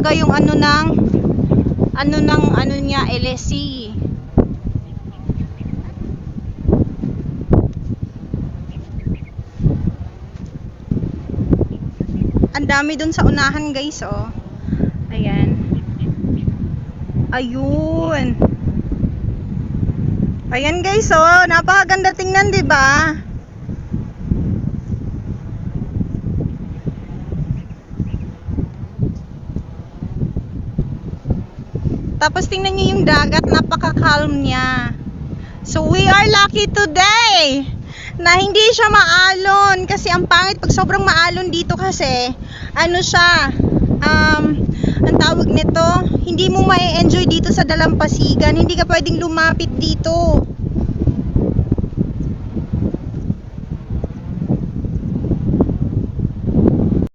talaga yung ano niya, LSC. Ang dami dun sa unahan, guys, oh. Ayan. Ayun. Ayan, guys, oh. Napakaganda tingnan, 'di ba? Tapos tingnan niyo yung dagat, napaka-calm niya. So we are lucky today na hindi siya maalon, kasi ang pangit pag sobrang maalon dito, kasi ano siya, ang tawag nito, hindi mo ma-enjoy dito sa dalampasigan, hindi ka pwedeng lumapit dito.